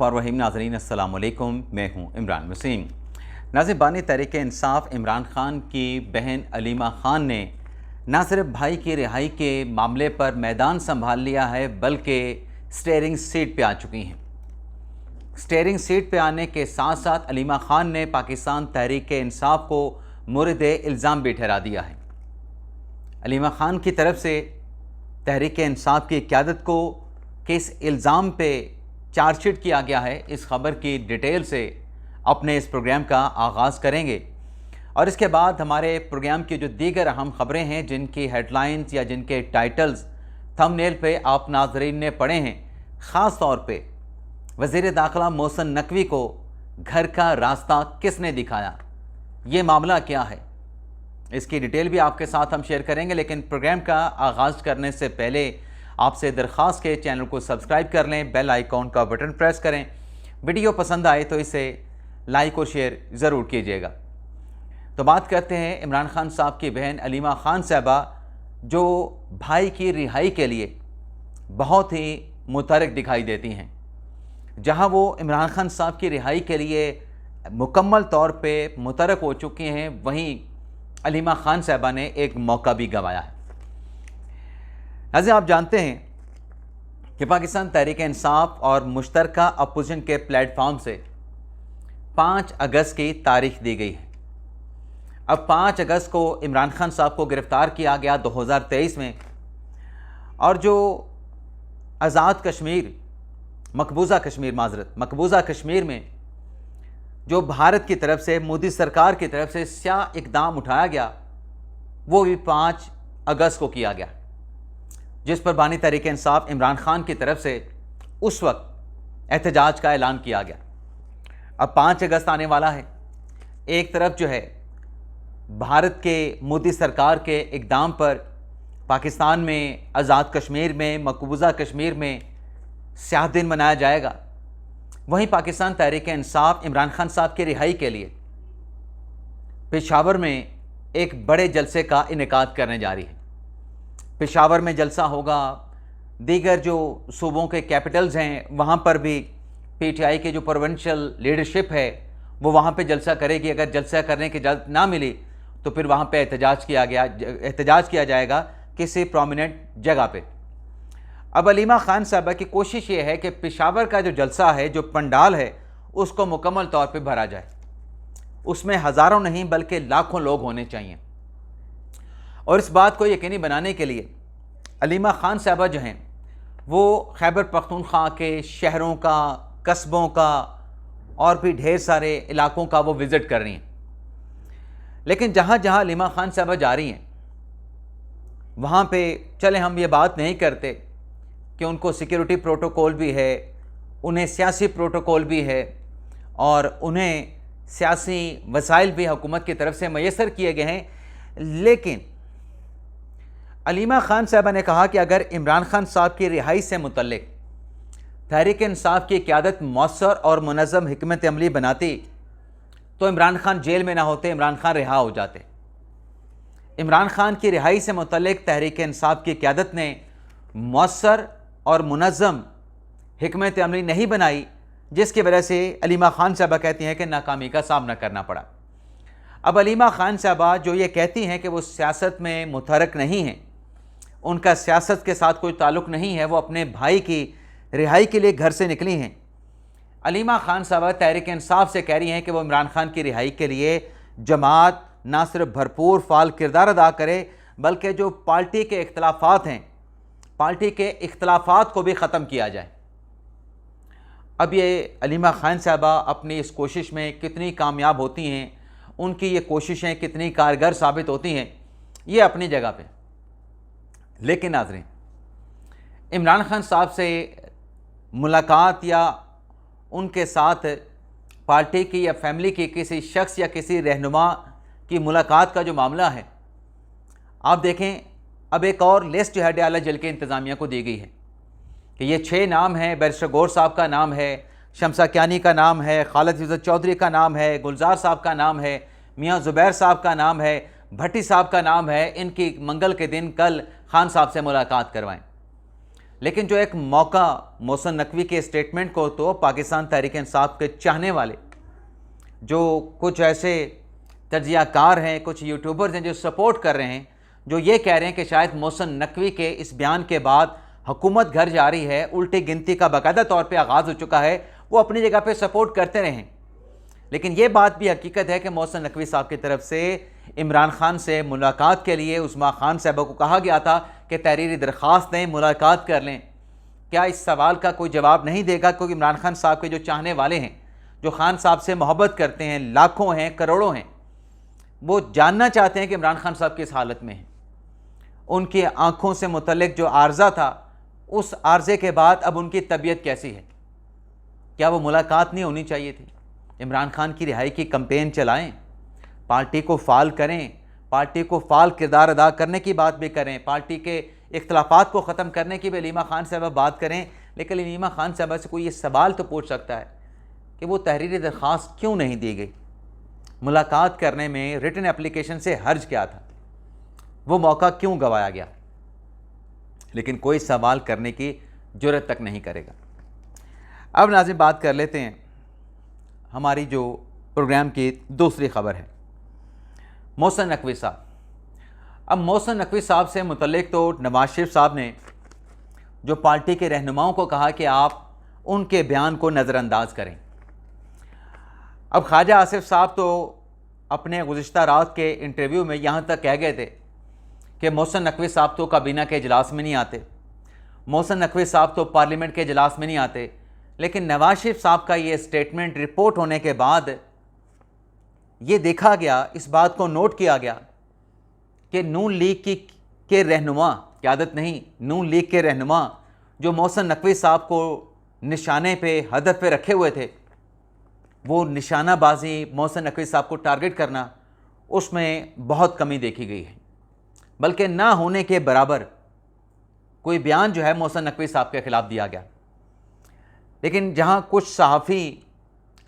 रहीम नाज़रीन अस्सलाम वालेकुम, मैं हूँ इमरान वसीम। नाज़रीन, बानी तहरीक इंसाफ इमरान खान की बहन अलीमा खान ने न सिर्फ भाई की रिहाई के मामले पर मैदान संभाल लिया है बल्कि स्टीयरिंग सीट पे आ चुकी हैं। स्टीयरिंग सीट पे आने के साथ साथ अलीमा खान ने पाकिस्तान तहरीक इंसाफ को मुर्द इल्ज़ाम भी ठहरा दिया है। अलीमा खान की तरफ से तहरीक इंसाफ की क़यादत को किस इल्ज़ाम पे चार्जशीट किया गया है, इस खबर की डिटेल से अपने इस प्रोग्राम का आगाज़ करेंगे और इसके बाद हमारे प्रोग्राम की जो दीगर अहम खबरें हैं जिनकी हेडलाइंस या जिनके टाइटल्स थंबनेल पे आप नाज़रीन ने पढ़े हैं, ख़ास तौर पे वज़ीर दाखिला मोहसिन नकवी को घर का रास्ता किसने दिखाया, ये मामला क्या है, इसकी डिटेल भी आपके साथ हम शेयर करेंगे। लेकिन प्रोग्राम का आगाज़ करने से पहले आपसे दरख्वास्त के चैनल को सब्सक्राइब कर लें, बेल आइकॉन का बटन प्रेस करें, वीडियो पसंद आए तो इसे लाइक और शेयर ज़रूर कीजिएगा। तो बात करते हैं इमरान खान साहब की बहन अलीमा खान साहबा, जो भाई की रिहाई के लिए बहुत ही मुतहरक दिखाई देती हैं। जहां वो इमरान खान साहब की रिहाई के लिए मुकम्मल तौर पे मुतहरक हो चुकी हैं, वहीं अलीमा खान साहबा ने एक मौका भी गंवाया है। ऐसे आप जानते हैं कि पाकिस्तान तहरीक इंसाफ और मुश्तरका अपोजिशन के प्लेटफॉर्म से 5 अगस्त की तारीख दी गई है। अब 5 अगस्त को इमरान खान साहब को गिरफ़्तार किया गया 2023 में, और जो आज़ाद कश्मीर मकबूजा कश्मीर में जो भारत की तरफ से, मोदी सरकार की तरफ से स्याह इक़दाम उठाया गया, वो भी 5 अगस्त को किया गया, जिस पर बानी तहरीक इंसाफ इमरान खान की तरफ से उस वक्त एहतजाज का ऐलान किया गया। अब 5 अगस्त आने वाला है। एक तरफ जो है भारत के मोदी सरकार के इक़दाम पर पाकिस्तान में, आज़ाद कश्मीर में, मकबूजा कश्मीर में स्याह दिन मनाया जाएगा, वहीं पाकिस्तान तहरीक इंसाफ इमरान खान साहब की रिहाई के लिए पेशावर में एक बड़े जलसे का इनेकाद करने जा रही है। पेशावर में जलसा होगा, दीगर जो सूबों के कैपिटल्स हैं वहाँ पर भी पीटीआई के जो प्रोविंशियल लीडरशिप है वो वहाँ पे जलसा करेगी। अगर जलसा करने की इजाज़त ना मिली तो फिर वहाँ पे एहतजाज किया जाएगा किसी प्रोमिनेंट जगह पे। अब अलीमा खान साहबा की कोशिश ये है कि पेशावर का जो जलसा है, जो पंडाल है, उसको मुकम्मल तौर पे भरा जाए। उसमें हज़ारों नहीं बल्कि लाखों लोग होने चाहिए। और इस बात को यकीनी बनाने के लिए अलीमा खान साहबा जो हैं वो खैबर पख्तूनख्वा के शहरों का, कस्बों का और भी ढेर सारे इलाकों का वो विज़िट कर रही हैं। लेकिन जहाँ जहाँ अलीमा खान साहबा जा रही हैं वहाँ पे चले हम ये बात नहीं करते कि उनको सिक्योरिटी प्रोटोकॉल भी है, उन्हें सियासी प्रोटोकॉल भी है और उन्हें सियासी वसाइल भी हुकूमत की तरफ से मैसर किए गए हैं। लेकिन अलीमा खान साहबा ने कहा कि अगर इमरान खान साहब की रिहाई से मुतल्लिक तहरीक इंसाफ की क़यादत मौसर और मुनज़्ज़म हिकमत अमली बनाती तो इमरान खान जेल में ना होते, इमरान खान रिहा हो जाते। इमरान खान की रिहाई से मुतल्लिक तहरीक इंसाफ की क़यादत ने मौसर और मुनज़्ज़म हिकमत अमली नहीं बनाई, जिसकी वजह से अलीमा खान साहबा कहती हैं कि नाकामी का सामना करना पड़ा। अब अलीमा खान साहबा जो ये कहती हैं कि वो सियासत में मुतहरक नहीं हैं, उनका सियासत के साथ कोई ताल्लुक़ नहीं है, वो अपने भाई की रिहाई के लिए घर से निकली हैं। अलीमा खान साहबा तहरीक इंसाफ से कह रही हैं कि वो इमरान खान की रिहाई के लिए जमात ना सिर्फ भरपूर फ़ाल किरदार अदा करे बल्कि जो पार्टी के इख्तलाफात हैं, पार्टी के इख्तलाफात को भी ख़त्म किया जाए। अब ये अलीमा खान साहबा अपनी इस कोशिश में कितनी कामयाब होती हैं, उनकी ये कोशिशें कितनी कारगर साबित होती हैं, ये अपनी जगह पे। लेकिन नाज़रीन, इमरान खान साहब से मुलाकात या उनके साथ पार्टी की या फैमिली की किसी शख्स या किसी रहनुमा की मुलाकात का जो मामला है, आप देखें अब एक और लिस्ट जो है डयाला जेल के इंतज़ामिया को दी गई है कि ये 6 नाम हैं। बैरिस्टर गौर साहब का नाम है, शमसा कियानी का नाम है, खालिद इज़्ज़त चौधरी का नाम है, गुलजार साहब का नाम है, मियाँ ज़ुबैर साहब का नाम है, भट्टी साहब का नाम है। इनकी मंगल के दिन कल खान साहब से मुलाकात करवाएं। लेकिन जो एक मौका मोहसिन नकवी के स्टेटमेंट को तो पाकिस्तान तहरीक इंसाफ के चाहने वाले, जो कुछ ऐसे तजियाकार हैं, कुछ यूट्यूबर्स हैं जो सपोर्ट कर रहे हैं, जो ये कह रहे हैं कि शायद मोहसिन नकवी के इस बयान के बाद हुकूमत घर जा रही है, उल्टी गिनती का बाकायदा तौर पे आगाज़ हो चुका है, वो अपनी जगह पे सपोर्ट करते रहें। लेकिन ये बात भी हकीकत है कि मोहसिन नकवी साहब की तरफ से इमरान खान से मुलाकात के लिए उस्मा खान साहबा को कहा गया था कि तहरीरी दरख्वास्त दें, मुलाकात कर लें। क्या इस सवाल का कोई जवाब नहीं देगा? क्योंकि इमरान खान साहब के जो चाहने वाले हैं, जो खान साहब से मोहब्बत करते हैं, लाखों हैं, करोड़ों हैं, वो जानना चाहते हैं कि इमरान खान साहब किस हालत में हैं। उनकी आँखों से मुतल्लिक जो आर्जा था, उस आर्जे के बाद अब उनकी तबीयत कैसी है? क्या वो मुलाकात नहीं होनी चाहिए थी? इमरान खान की रिहाई की कैंपेन चलाएं, पार्टी को फाल करें, पार्टी को फाल किरदार अदा करने की बात भी करें, पार्टी के इख्तलाफात को ख़त्म करने की भी अलीमा खान साहबा बात करें। लेकिन अलीमा खान साहबा से कोई ये सवाल तो पूछ सकता है कि वो तहरीरी दरख्वास्त क्यों नहीं दी गई? मुलाकात करने में रिटन एप्लीकेशन से हर्ज क्या था? वो मौका क्यों गंवाया गया? लेकिन कोई सवाल करने की जुर्रत तक नहीं करेगा। अब नाज़रीन बात कर लेते हैं हमारी जो प्रोग्राम की दूसरी खबर है, मोहसिन नकवी साहब। अब मोहसिन नकवी साहब से मुतल्लिक तो नवाज शरीफ साहब ने जो पार्टी के रहनुमाओं को कहा कि आप उनके बयान को नज़रअंदाज करें। अब ख्वाजा आसिफ साहब तो अपने गुज़िश्ता रात के इंटरव्यू में यहाँ तक कह गए थे कि मोहसिन नकवी साहब तो काबीना के इजलास में नहीं आते, मोहसिन नकवी साहब तो पार्लियामेंट के इजलास में नहीं आते। लेकिन नवाज शरीफ साहब का ये स्टेटमेंट रिपोर्ट होने के बाद ये देखा गया, इस बात को नोट किया गया कि नून लीग के रहनुमा, क़यादत नहीं, नून लीग के रहनुमा जो मोहसिन नकवी साहब को निशाने पे, हदफ पे रखे हुए थे, वो निशानाबाजी, मोहसिन नकवी साहब को टारगेट करना, उसमें बहुत कमी देखी गई है। बल्कि ना होने के बराबर कोई बयान जो है मोहसिन नकवी साहब के ख़िलाफ़ दिया गया। लेकिन जहाँ कुछ सहाफ़ी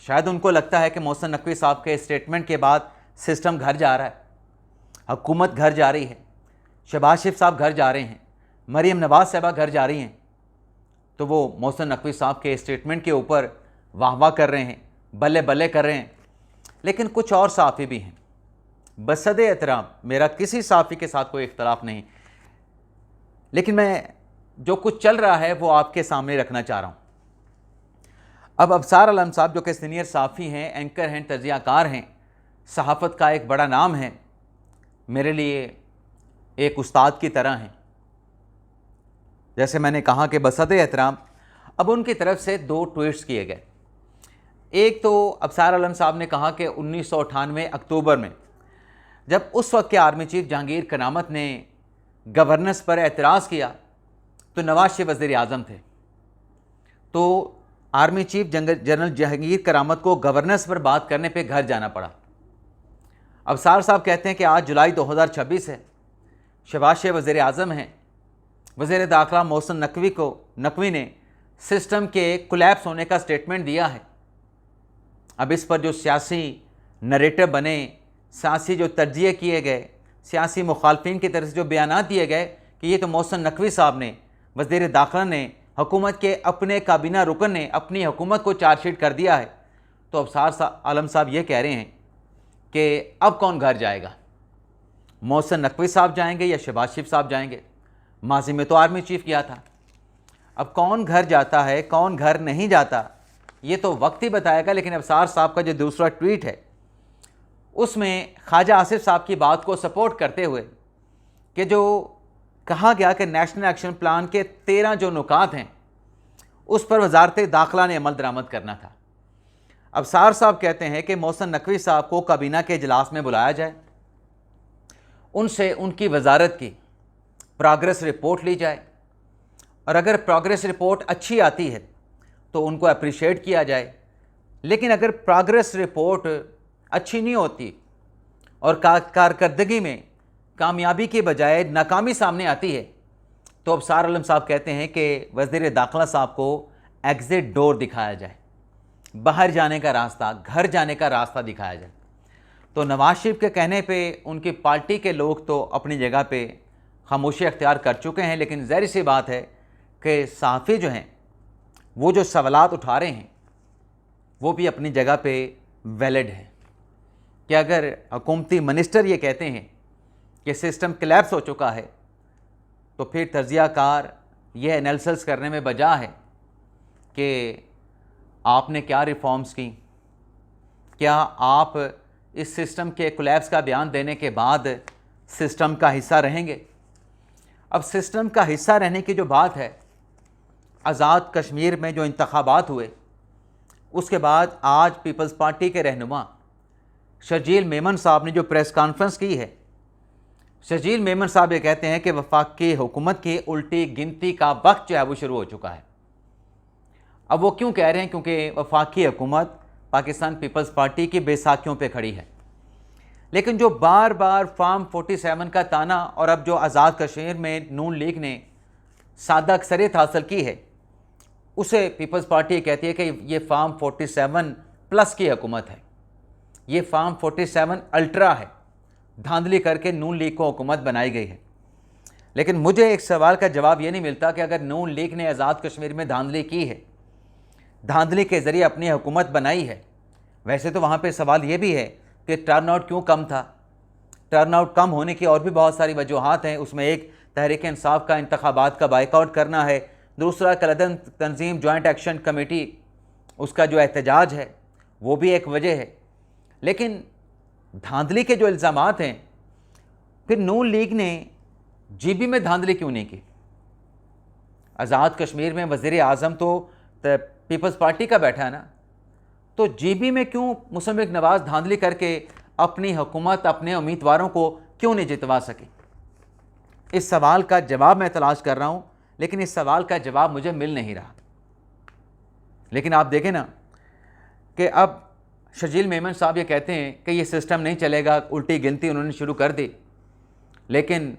शायद उनको लगता है कि मोहसिन नकवी साहब के स्टेटमेंट के बाद सिस्टम घर जा रहा है, हुकूमत घर जा रही है, शहबाज शरीफ साहब घर जा रहे हैं, मरीम नवाज़ साहबा घर जा रही हैं, तो वो मोहसिन नकवी साहब के स्टेटमेंट के ऊपर वाह वाह कर रहे हैं, बल्ले बल्ले कर रहे हैं। लेकिन कुछ और सहाफ़ी भी हैं, बसदे एहतराम, मेरा किसी सहाफ़ी के साथ कोई इख्तलाफ नहीं, लेकिन मैं जो कुछ चल रहा है वो आपके सामने रखना चाह रहा हूँ। अब अफसार आलम साहब जो कि सीनियर सहाफ़ी हैं, एंकर हैं, तजियाकार हैं, सहाफ़त का एक बड़ा नाम है, मेरे लिए एक उस्ताद की तरह हैं। जैसे मैंने कहा कि बसदे एहतराम, अब उनकी तरफ से 2 ट्वीट्स किए गए। एक तो अफसार आलम साहब ने कहा कि 1998 अक्टूबर में जब उस वक्त के आर्मी चीफ जहांगीर करामत ने गवर्नेंस पर एतराज़ किया तो नवाज शरीफ वज़ीर आज़म थे, तो आर्मी चीफ जनरल जहांगीर करामत को गवर्नेंस पर बात करने पे घर जाना पड़ा। अफसार साहब कहते हैं कि आज जुलाई 2026 है, शहबाज शरीफ वज़ीर आज़म हैं, वज़ीर दाखिला मोहसिन नकवी ने सिस्टम के कोलैप्स होने का स्टेटमेंट दिया है। अब इस पर जो सियासी नरेटिव बने, सियासी जो तर्जिए किए गए, सियासी मुखालफिन की तरफ से जो बयानात दिए गए कि ये तो मोहसिन नकवी साहब ने, वज़ीर दाखिला ने, हुकूमत के अपने काबीना रुकन ने अपनी हुकूमत को चार्जशीट कर दिया है, तो अफसार आलम साहब ये कह रहे हैं कि अब कौन घर जाएगा? मोहसिन नकवी साहब जाएंगे या शहबाज शरीफ साहब जाएंगे? माजी में तो आर्मी चीफ किया था। अब कौन घर जाता है, कौन घर नहीं जाता, ये तो वक्त ही बताएगा। लेकिन अफसार साहब का जो दूसरा ट्वीट है उसमें ख्वाजा आसिफ साहब की बात को सपोर्ट करते हुए कि जो कहा गया कि नेशनल एक्शन प्लान के 13 जो नुकात हैं उस पर वजारत दाखिला ने अमल दरामद करना था। अफसार साहब कहते हैं कि मोहसिन नकवी साहब को काबीना के इजलास में बुलाया जाए, उनसे उनकी वजारत की प्रोग्रेस रिपोर्ट ली जाए, और अगर प्रोग्रेस रिपोर्ट अच्छी आती है तो उनको अप्रिशिएट किया जाए। लेकिन अगर प्रोग्रेस रिपोर्ट अच्छी नहीं होती और कारकर्दगी में कामयाबी के बजाय नाकामी सामने आती है, तो अफसार आलम साहब कहते हैं कि वज़ीर दाखिला साहब को एग्ज़िट डोर दिखाया जाए, बाहर जाने का रास्ता, घर जाने का रास्ता दिखाया जाए। तो नवाज शरीफ के कहने पे उनकी पार्टी के लोग तो अपनी जगह पे खामोशी अख्तियार कर चुके हैं, लेकिन ज़ाहिर सी बात है कि सहाफ़ी जो हैं वो जो सवालात उठा रहे हैं वो भी अपनी जगह पे वैलिड हैं कि अगर हुकूमती मिनिस्टर ये कहते हैं कि सिस्टम कोलैप्स हो चुका है तो फिर तज्ज़ियाकार ये एनालिसिस करने में बजा है कि आपने क्या रिफॉर्म्स की, क्या आप इस सिस्टम के कोलैप्स का बयान देने के बाद सिस्टम का हिस्सा रहेंगे। अब सिस्टम का हिस्सा रहने की जो बात है, आज़ाद कश्मीर में जो इंतखाबात हुए उसके बाद आज पीपल्स पार्टी के रहनुमा शर्जील मेमन साहब ने जो प्रेस कॉन्फ्रेंस की है, शर्जील मेमन साहब ये कहते हैं कि वफाकी हुकूमत की उल्टी गिनती का वक्त जो है वो शुरू हो चुका है। अब वो क्यों कह रहे हैं? क्योंकि वफाकी हुकूमत पाकिस्तान पीपल्स पार्टी की बैसाखियों पे खड़ी है। लेकिन जो बार बार फार्म 47 का ताना और अब जो आज़ाद कश्मीर में नून लीग ने सादा अक्सरियत हासिल की है उसे पीपल्स पार्टी कहती है कि ये फार्म 47 प्लस की हुकूमत है, ये फार्म 47 अल्ट्रा है, धांधली करके नून लीग को हुकूमत बनाई गई है। लेकिन मुझे एक सवाल का जवाब ये नहीं मिलता कि अगर नून लीग ने आज़ाद कश्मीर में धांधली की है, धांधली के ज़रिए अपनी हुकूमत बनाई है, वैसे तो वहाँ पे सवाल ये भी है कि टर्नआउट क्यों कम था। टर्नआउट कम होने की और भी बहुत सारी वजूहात हैं। उसमें एक तहरीक इंसाफ का इंतखाबात का बाइकआउट करना है, दूसरा कलदन तंजीम जॉइंट एक्शन कमेटी उसका जो एहतजाज है वो भी एक वजह है। लेकिन धांधली के जो इल्ज़ामात हैं, फिर नून लीग ने जीबी में धांधली क्यों नहीं की? आज़ाद कश्मीर में वज़ीर आज़म तो पीपल्स पार्टी का बैठा है ना, तो जीबी में क्यों मुशर्रफ नवाज़ धांधली करके अपनी हुकूमत, अपने उम्मीदवारों को क्यों नहीं जितवा सके? इस सवाल का जवाब मैं तलाश कर रहा हूँ, लेकिन इस सवाल का जवाब मुझे मिल नहीं रहा। लेकिन आप देखें ना कि अब शर्जील मेमन साहब ये कहते हैं कि ये सिस्टम नहीं चलेगा, उल्टी गिनती उन्होंने शुरू कर दी। लेकिन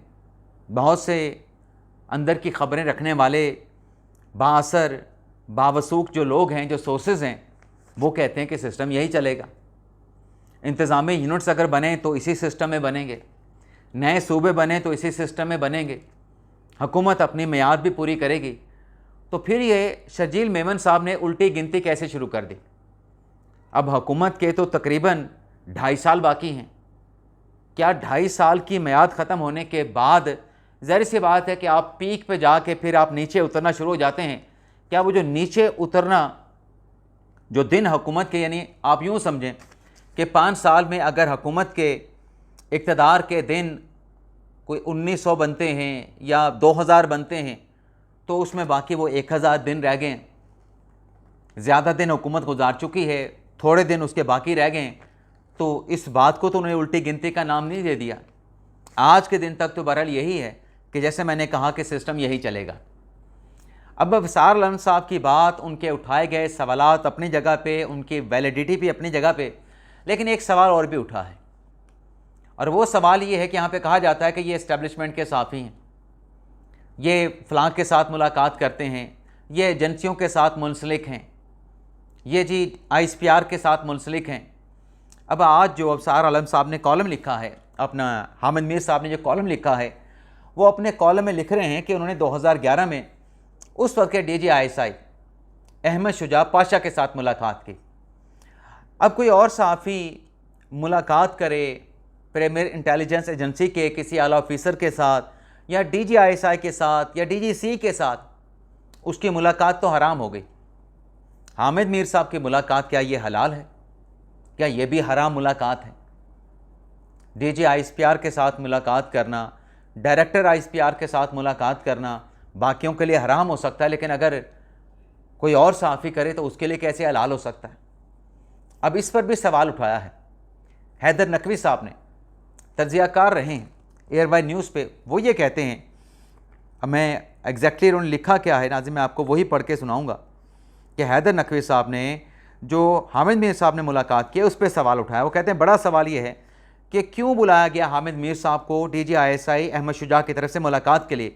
बहुत से अंदर की खबरें रखने वाले बाअसर बावसूख जो लोग हैं, जो सोर्सेज हैं, वो कहते हैं कि सिस्टम यही चलेगा। इंतज़ामी यूनिट्स अगर बने तो इसी सिस्टम में बनेंगे, नए सूबे बने तो इसी सिस्टम में बनेंगे, हुकूमत अपनी मियाद भी पूरी करेगी। तो फिर ये शर्जील मेमन साहब ने उल्टी गिनती कैसे शुरू कर दी? अब हुकूमत के तो तकरीबन 2.5 साल बाकी हैं। क्या 2.5 साल की मियाद ख़त्म होने के बाद ज़ाहिर सी बात है कि आप पीक पे जाके फिर आप नीचे उतरना शुरू हो जाते हैं? क्या वो जो नीचे उतरना जो दिन हुकूमत के, यानी आप यूँ समझें कि 5 साल में अगर हुकूमत के इक़्तिदार के दिन कोई 1900 बनते हैं या 2000 बनते हैं तो उसमें बाकी वो 1000 दिन रह गए। ज़्यादा दिन हुकूमत गुजार चुकी है, थोड़े दिन उसके बाकी रह गए। तो इस बात को तो उन्होंने उल्टी गिनती का नाम नहीं दे दिया। आज के दिन तक तो बहरहाल यही है कि जैसे मैंने कहा कि सिस्टम यही चलेगा। अब वसार आलम साहब की बात, उनके उठाए गए सवालात अपनी जगह पे, उनकी वैलिडिटी भी अपनी जगह पे, लेकिन एक सवाल और भी उठा है और वो सवाल ये है कि यहाँ पे कहा जाता है कि ये इस्टेब्लिशमेंट के साफ़ी हैं, ये फ़लाँ के साथ मुलाकात करते हैं, ये एजेंसियों के साथ मुंसलिक हैं, ये जी ISPR के साथ मुंसलिक हैं। अब आज जो वसार आलम साहब ने कॉलम लिखा है, अपना हामिद मीर साहब ने जो कॉलम लिखा है, वो अपने कॉलम में लिख रहे हैं कि उन्होंने 2011 में उस वक्त के DG ISI अहमद शुजा पाशा के साथ मुलाकात की। अब कोई और सहाफ़ी मुलाकात करे प्राइमरी इंटेलिजेंस एजेंसी के किसी आला ऑफिसर के साथ या DG ISI के साथ या DGC के साथ, उसकी मुलाकात तो हराम हो गई। हामिद मीर साहब की मुलाकात क्या ये हलाल है? क्या ये भी हराम मुलाकात है? DG ISPR के साथ मुलाकात करना, डायरेक्टर ISPR के साथ मुलाकात करना बाकियों के लिए हराम हो सकता है, लेकिन अगर कोई और सहाफ़ी करे तो उसके लिए कैसे हलाल हो सकता है? अब इस पर भी सवाल उठाया है। हैदर नकवी साहब ने तज्ज़ियाकार रहे हैं एयरवाई न्यूज़ पे, वो ये कहते हैं, अब मैं एग्जैक्टली उन्होंने लिखा क्या है नाज़िम, मैं आपको वही पढ़ के सुनाऊँगा कि हैदर नकवी साहब ने जो हामिद मीर साहब ने मुलाकात की उस पर सवाल उठाया। वो कहते हैं बड़ा सवाल ये है कि क्यों बुलाया गया हामिद मीर साहब को DG ISI अहमद शुजा की तरफ से मुलाकात के लिए?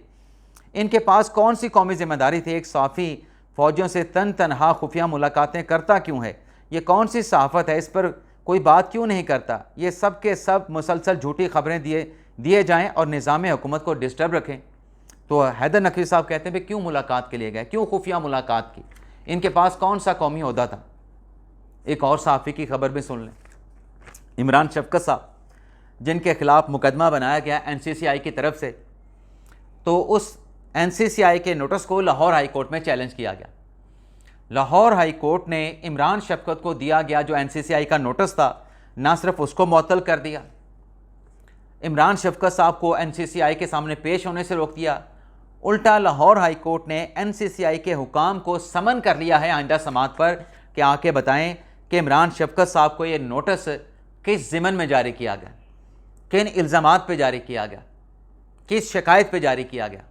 इनके पास कौन सी कौमी जिम्मेदारी थी? एक सहाफ़ी फ़ौजियों से तनहा खुफिया मुलाकातें करता क्यों है? ये कौन सी सहाफ़त है? इस पर कोई बात क्यों नहीं करता? ये सब के सब मुसलसल झूठी खबरें दिए जाएँ और निज़ाम हुकूमत को डिस्टर्ब रखें। तो हैदर नकवी साहब कहते हैं भाई क्यों मुलाकात के लिए गए, क्यों खुफिया मुलाकात की, इनके पास कौन सा कौमी ओहदा था। एक और सहाफ़ी की खबर भी सुन लें। इमरान शफकत साहब जिनके खिलाफ मुकदमा बनाया गया NCCI की तरफ से, तो उस NCCI के नोटिस को लाहौर हाई कोर्ट में चैलेंज किया गया। लाहौर हाई कोर्ट ने इमरान शफकत को दिया गया जो NCCI का नोटिस था, ना सिर्फ उसको मुअत्तल कर दिया, इमरान शफकत साहब को NCCI के सामने पेश होने से रोक दिया, उल्टा लाहौर हाई कोर्ट ने NCCI के हुकाम को समन कर लिया है आइंदा समात पर कि आके बताएं कि इमरान शफकत साहब को ये नोटिस किस ज़िमन में जारी किया गया, किन इल्ज़ामात पे जारी किया गया, किस शिकायत पे जारी किया गया,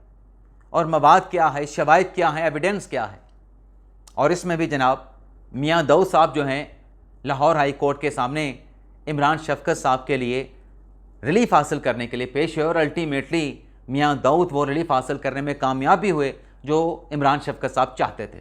और मवाद क्या है, शवाहिद क्या है, एविडेंस क्या है। और इसमें भी जनाब मियाँ दाऊद साहब जो हैं लाहौर हाई कोर्ट के सामने इमरान शफकत साहब के लिए रिलीफ हासिल करने के लिए पेश हुए, और अल्टीमेटली मियाँ दाऊद वो रिलीफ हासिल करने में कामयाब भी हुए जो इमरान शफकत साहब चाहते थे।